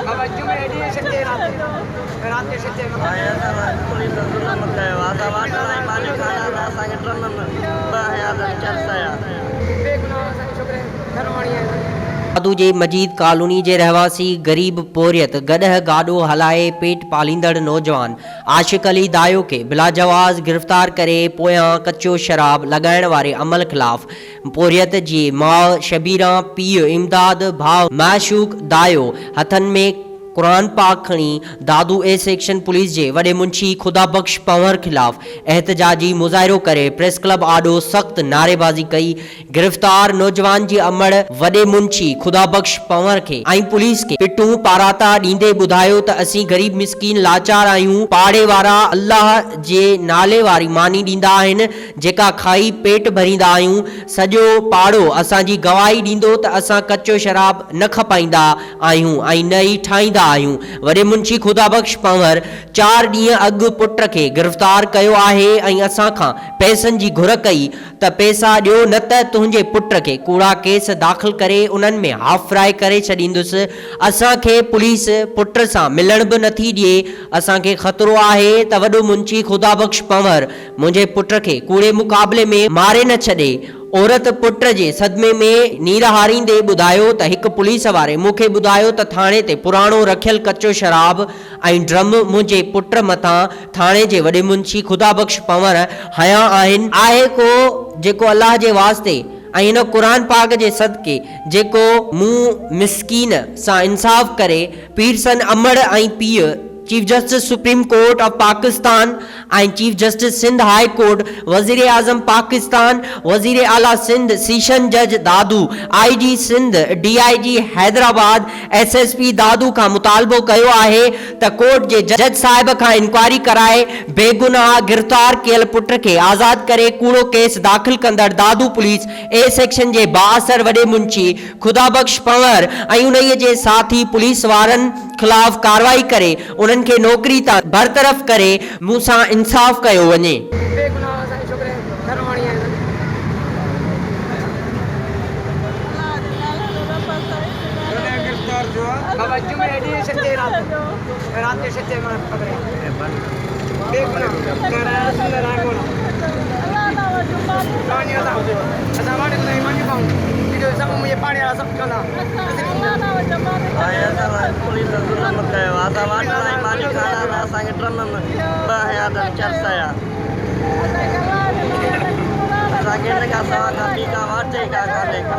बाबा जुमे डी सच्चे रात के सच्चे आया था पुलिस जुल्म कयो आजा वाटर ऐं पानी खाना था असांखे ट्रननि 2000 चर्साया बेगुनाह असांजे छोकिरे घरवाणी आहे दादू जे मजीद कॉलोनी जे रहवासी गरीब पोरियत गॾह गाॾो हलाए पेट पालींदड़ नौजवान आशिक अली दायो खे बिला जवाज़ गिरफ़्तार करे पोयां कच्चो शराब लॻाइण वारे अमल ख़िलाफ़ पोरियत जी माउ शबीरा पीउ इमदाद भाउ माशूक दायो हथनि में कुरान पाक खणी दादू ए सेक्शन पुलिस जे वॾे मुंशी खुदा बख्श पंवर खिलाफ़ एहतजाजी मुज़ाहिरो करे प्रेस क्लब आॾो सख़्त नारेबाज़ी कई। गिरफ़्तार नौजवान जी अमड़ वॾे मुंशी खुदा बख्श पंवर खे ऐं पुलिस खे पिटूं पाराता ॾींदे ॿुधायो त असीं गरीब मिसकीन लाचार आहियूं, पाड़े वारा अल्लाह जे नाले वारी मानी ॾींदा आहिनि जेका खाई पेट भरींदा आहियूं। सॼो पाड़ो असांजी गवाही ॾींदो त असां कच्चो शराब न खपाईंदा आहियूं ऐं न ई ठाहींदा आहियूं। वॾे मुंशी खुदा बख्श पंवर 4 ॾींहं अॻु पुट खे गिरफ़्तार कयो आहे ऐं असां खां पैसनि जी घुर कई त पैसा ॾियो न त तुंहिंजे पुट खे कूड़ा केस दाख़िल करे उन्हनि में हाफ फ्राई करे छॾींदुसि। असांखे पुलिस पुट सां मिलण बि नथी ॾिए। असांखे ख़तरो आहे त वॾो मुंशी खुदा बख्श पंवर मुंहिंजे पुट खे कूड़े मुक़ाबले में मारे न छॾे। औरत पुट जे सदमे में नीर हारींदे ॿुधायो त हिकु पुलिस वारे मूंखे ॿुधायो त थाणे ते पुराणो रखियल कच्चो शराब ऐं ड्रम मुंहिंजे पुट मथां थाणे जे वॾे मुंशी खुदा बख्श पंवर हया आहिनि। आहे को जेको अल्लाह जे वास्ते ऐं हिन क़ुरान पाक जे सदके जेको मूं मिसकीन सां इंसाफ़ करे पीरसन अमड़ ऐं पीउ chief justice supreme court of Pakistan ऐं chief justice Sindh high court वज़ीर आज़म पाकिस्तान वज़ीर आला सिंध सीशन जज दादू IG Sindh DIG Hyderabad SSP दादू खां मुतालबो कयो आहे त कोर्ट जे जज साहिब खां इंक्वायरी कराए बेगुनाह गिरफ़्तार कयल पुट खे आज़ाद करे कूड़ो केस दाख़िल कंदड़ दादू पुलिस A सेक्शन जे बाअसर वॾे मुंशी खुदा बख्श पंवर ऐं उन्हीअ जे साथी पुलिस वारनि ख़िलाफ़ कार्रवाई करे उन्हनि खे नौकरी तां बरतरफ़ करे मूंसां इंसाफ़ कयो वञे। बेगुनाह असांजे छोकिरे घरवाणी आहे बाबा जुमे डी सच्चे रात के सच्चे में पकड़े बेगुनाह कर सुंदर है कोन रानी आता असा वाडे नहीं मानी पाऊं वीडियो सब मुझे पाड़े वाला सब चला आया था पुलिस जुल्म कयो आजा वाटर ऐं पानी खाना था असांखे ट्रननि 2000 चर्साया असांखे हिन खां सवाइ का ॿी का वाटे का कान्हे का